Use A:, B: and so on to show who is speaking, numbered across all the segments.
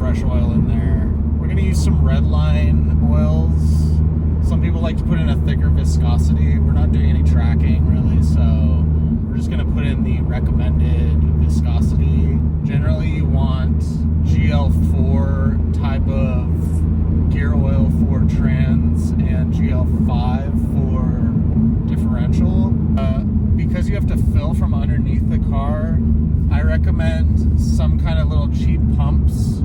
A: fresh oil in there. We're gonna use some red line oils. Some people like to put in a thicker viscosity. We're not doing any tracking really, so we're just gonna put in the recommended viscosity. Generally you want GL4 type of gear oil for trans and GL5 for differential. Because you have to fill from underneath the car, I recommend some kind of little cheap pumps.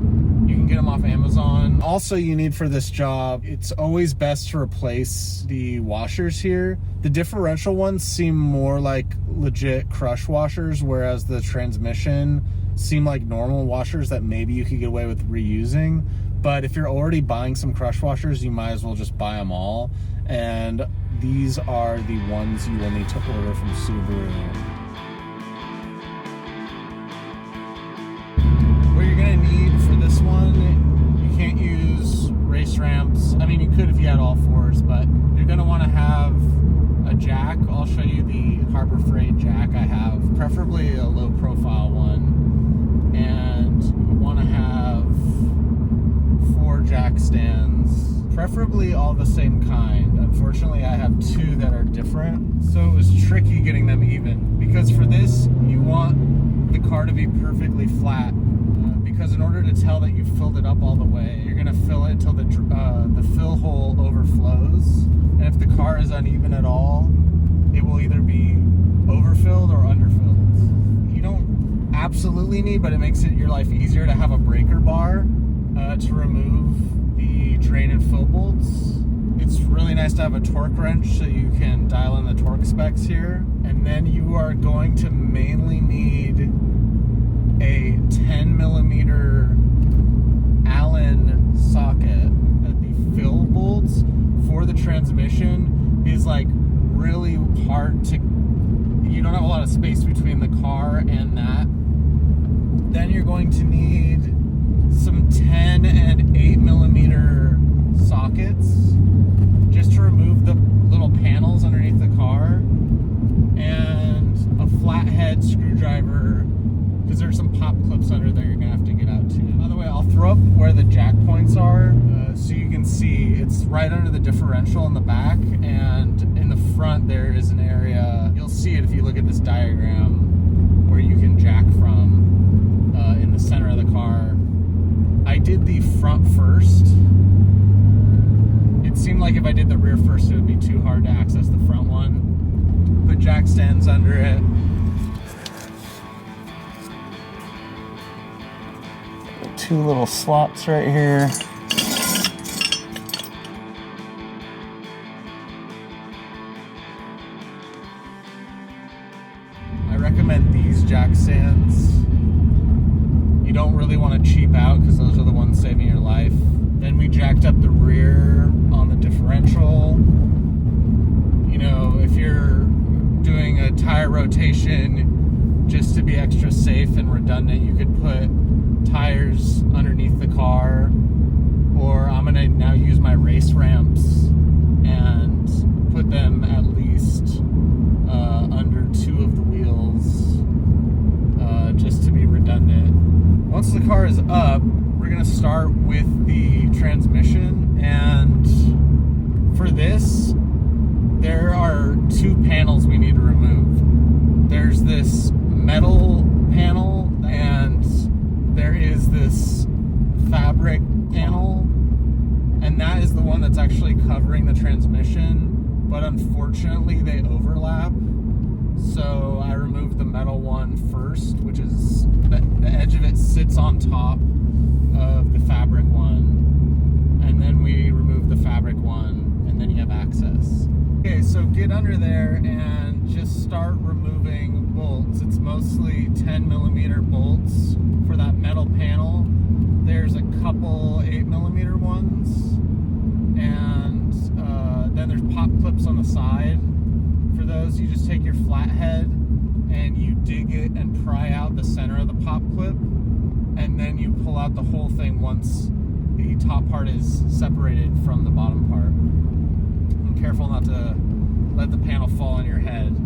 A: You can get them off Amazon. Also, you need for this job, it's always best to replace the washers here. The differential ones seem more like legit crush washers, whereas the transmission seem like normal washers that maybe you could get away with reusing. But if you're already buying some crush washers, you might as well just buy them all. And these are the ones you will need to order from Subaru. What you're gonna need for this one, you can't use race ramps. I mean, you could if you had all fours, but you're gonna wanna have a jack. I'll show you the Harbor Freight jack I have, preferably a low profile one. And you wanna have 4 jack stands, preferably all the same kind. Unfortunately, I have 2 that are different, so it was tricky getting them even. Because for this, you want the car to be perfectly flat. Because in order to tell that you filled it up all the way, you're gonna fill it till the fill hole overflows. And if the car is uneven at all, it will either be overfilled or underfilled. You don't absolutely need, but it makes your life easier to have a breaker bar to remove the drain and fill bolts. It's really nice to have a torque wrench so you can dial in the torque specs here. And then you are going to mainly need a 10 millimeter Allen socket. The fill bolts for the transmission is like really hard to, you don't have a lot of space between the car and that. Then you're going to need some 10 and 8 millimeter sockets just to remove the little panels underneath the car, and a flathead screwdriver because there's some pop clips under there you're gonna have to get out too. By the way, I'll throw up where the jack points are so you can see. It's right under the differential in the back, and in the front there is an area, you'll see it if you look at this diagram, where you can jack from in the center of the car. I did the front first. It seemed like if I did the rear first, it would be too hard to access the front one. Put jack stands under it. 2 little slots right here. I recommend these jack stands. You don't really want to cheap out because those are the ones saving your life. Then we jacked up the rear on the differential. You know, if you're doing a tire rotation, just to be extra safe and redundant, you could put tires underneath the car. Or I'm gonna now use my race ramps and put them at least under 2 of the wheels, just to be redundant. Once the car is up, we're gonna start with the transmission, and for this, there are 2 panels we need to remove. There's this metal panel, and there is this fabric panel, and that is the one that's actually covering the transmission, but unfortunately they overlap. So I removed the metal one first, which is, the edge of it sits on top of the fabric one, and then we remove the fabric one, and then you have access. Okay, so get under there and just start removing bolts. It's mostly 10 millimeter bolts for that metal panel. There's a couple 8 millimeter ones, and then there's pop clips on the side. For those, you just take your flathead and you dig it and pry out the center of the pop clip, and then you pull out the whole thing once the top part is separated from the bottom part. And careful not to let the panel fall on your head.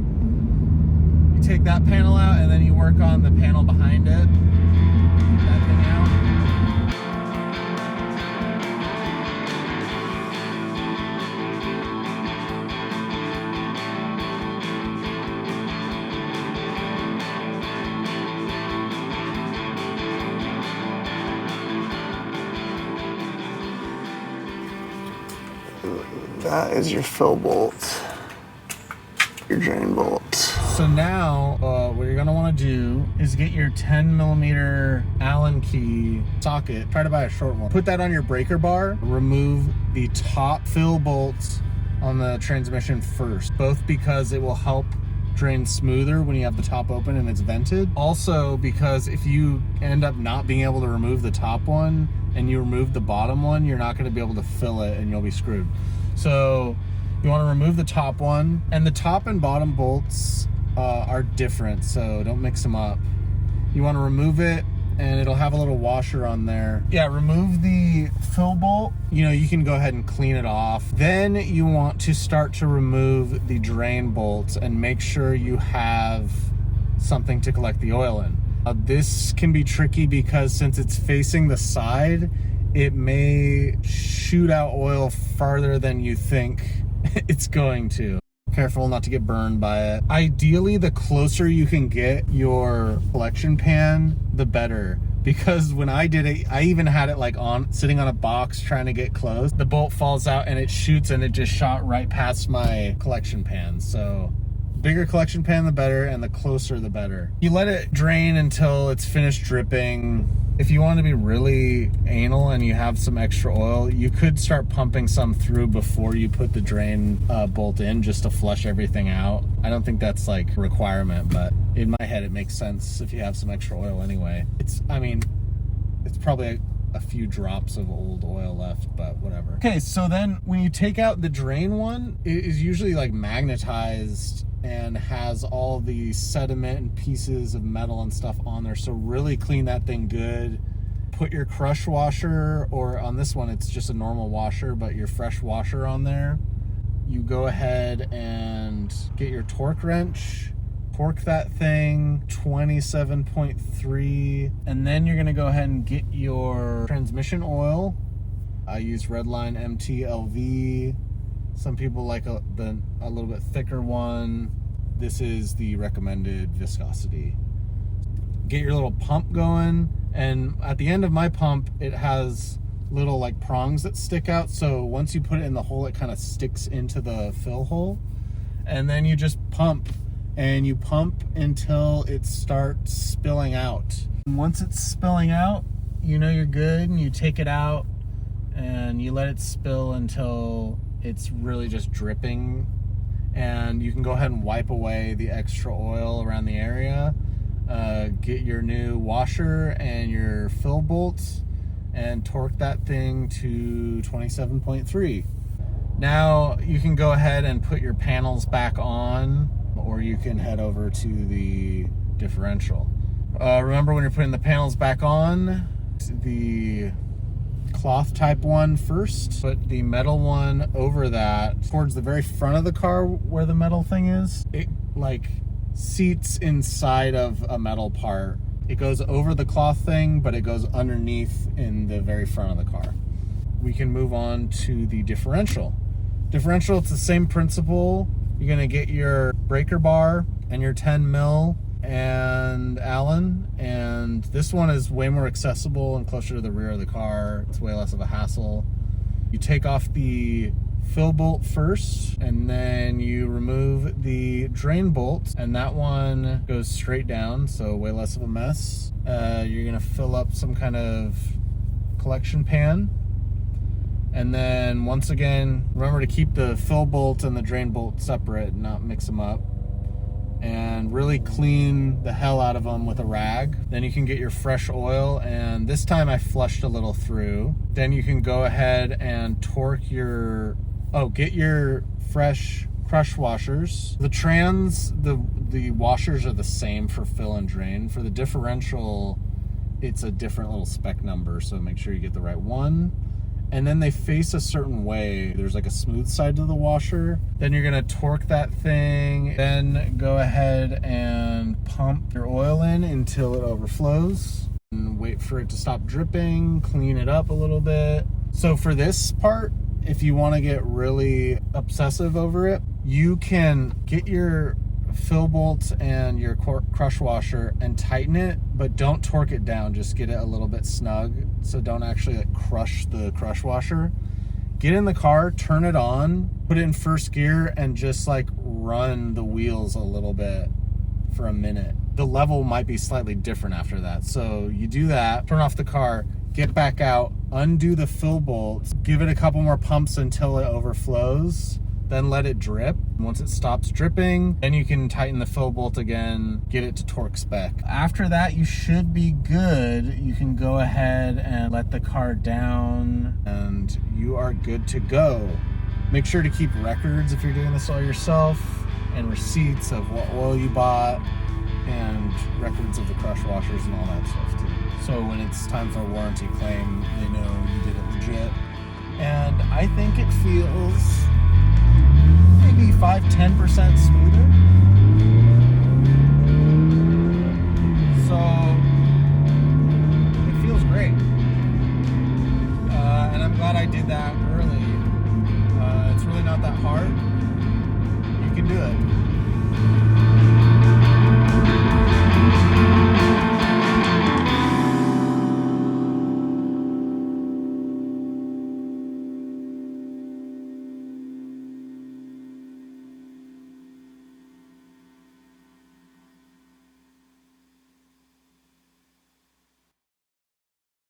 A: You take that panel out, and then you work on the panel behind it. That thing out.
B: That is your fill bolt, your drain bolt.
A: So now what you're gonna want to do is get your 10mm Allen key socket. Try to buy a short one. Put that on your breaker bar. Remove the top fill bolts on the transmission first, both because it will help drain smoother when you have the top open and it's vented. Also because if you end up not being able to remove the top one and you remove the bottom one, you're not going to be able to fill it and you'll be screwed. So you want to remove the top one, and the top and bottom bolts are different, so don't mix them up. You want to remove it and it'll have a little washer on there. Yeah, remove the fill bolt. You know, you can go ahead and clean it off. Then you want to start to remove the drain bolts and make sure you have something to collect the oil in. This can be tricky because since it's facing the side, it may shoot out oil farther than you think it's going to. Careful not to get burned by it. Ideally, the closer you can get your collection pan, the better. Because when I did it, I even had it like sitting on a box trying to get close. The bolt falls out and it shoots, and it just shot right past my collection pan. So bigger collection pan, the better, and the closer, the better. You let it drain until it's finished dripping. If you want to be really anal and you have some extra oil, you could start pumping some through before you put the drain bolt in, just to flush everything out. I don't think that's like a requirement, but in my head it makes sense if you have some extra oil anyway. It's probably a few drops of old oil left, but whatever. Okay, so then when you take out the drain one, it is usually like magnetized and has all the sediment and pieces of metal and stuff on there. So really clean that thing good. Put your crush washer, or on this one it's just a normal washer, but your fresh washer on there. You go ahead and get your torque wrench, torque that thing 27.3, and then you're gonna go ahead and get your transmission oil. I use Redline MT-LV. Some people like a little bit thicker one. This is the recommended viscosity. Get your little pump going, and at the end of my pump, it has little like prongs that stick out. So once you put it in the hole, it kind of sticks into the fill hole, and then you just pump, and you pump until it starts spilling out. And once it's spilling out, you know you're good, and you take it out and you let it spill until it's really just dripping, and you can go ahead and wipe away the extra oil around the area. Get your new washer and your fill bolts and torque that thing to 27.3. Now you can go ahead and put your panels back on, or you can head over to the differential. Remember, when you're putting the panels back on, the cloth type one first. Put the metal one over that towards the very front of the car where the metal thing is. It like seats inside of a metal part. It goes over the cloth thing, but it goes underneath in the very front of the car. We can move on to the differential. Differential, it's the same principle. You're gonna get your breaker bar and your 10mm and Allen, and this one is way more accessible and closer to the rear of the car. It's way less of a hassle. You take off the fill bolt first, and then you remove the drain bolt, and that one goes straight down, so way less of a mess. You're gonna fill up some kind of collection pan, and then once again, remember to keep the fill bolt and the drain bolt separate and not mix them up, and really clean the hell out of them with a rag. Then you can get your fresh oil, and this time I flushed a little through. Then you can go ahead and torque your, get your fresh crush washers. The Trans, the washers are the same for fill and drain. For the differential, it's a different little spec number, so make sure you get the right one. And then they face a certain way. There's like a smooth side to the washer. Then you're gonna torque that thing. Then go ahead and pump your oil in until it overflows. And wait for it to stop dripping, clean it up a little bit. So for this part, if you wanna get really obsessive over it, you can get your fill bolts and your crush washer and tighten it, but don't torque it down, just get it a little bit snug. So don't actually like crush the crush washer. get in the car, turn it on, put it in first gear, and just like run the wheels a little bit for a minute. The level might be slightly different after that. So you do that, turn off the car, get back out, undo the fill bolts, give it a couple more pumps until it overflows, then let it drip. Once it stops dripping, then you can tighten the fill bolt again, get it to torque spec. After that, you should be good. You can go ahead and let the car down and you are good to go. Make sure to keep records if you're doing this all yourself, and receipts of what oil you bought, and records of the crush washers and all that stuff too. So when it's time for a warranty claim, they know you did it legit. And I think it feels maybe 5-10% smoother